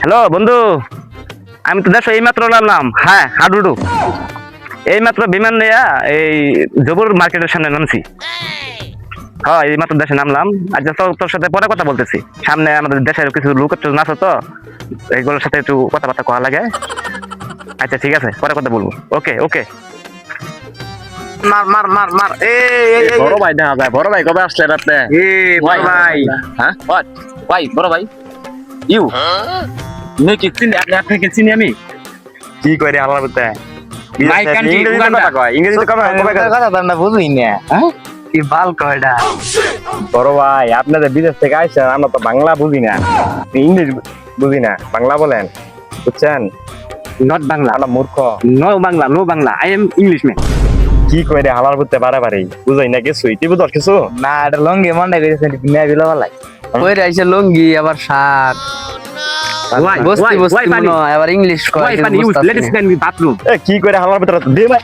Hello বন্ধু, আমি তো দেশ এইমাত্র নামলাম। হ্যাঁ হাডুডু, এইমাত্র বিমান নিয়ে এই জবুর মার্কেটের সামনে নামছি। হ্যাঁ এইমাত্র দেশে নামলাম। আচ্ছা তোর সাথে পরে কথা বলতেছি। সামনে আমাদের দেশের কিছু লোক আছে তো, এইগুলোর সাথে একটু কথাবার্তা কওয়া লাগে। আচ্ছা ঠিক আছে, পরে কথা বলবো। ওকে ওকে। মার মার মার মার। বড় ভাই দেখা যায়। বড় ভাই কবে আসলেন আপনি? বড় ভাই। হ্যাঁ হোয়াট ভাই? বড় ভাই ইউ নে কি চিনি আপনাকে চিনি আমি? কি করে আল্লাহ বলতে My country, Uganda. ইংরেজিতে কথা না বুঝলি না। হ্যাঁ কি বাল কয়ডা। বড় ভাই আপনাদের বিদেশ থেকে আইছেন, আমরা তো বাংলা বুঝি না, ইংলিশ বুঝি না, বাংলা বলেন বুঝছেন? নট বাংলা, আমরা মূর্খ। No Bangla, no Bangla, I am English man. কি করে হালার করতে বাড়াবাড়ি বুঝাই না কিছু, তুই বুঝার কিছু না এটা লঙ্গি মন্ডা করেছেন বিনা বিলা ভালাই কইরা আইছে লঙ্গি আবার শার্ট Why? বস্তি Why? বস্তি Why funny? মনে হয় আবার ইংলিশ Why কয় funny? Use, let us go in the bathroom. কি করে হালার ভিতরে দে ভাই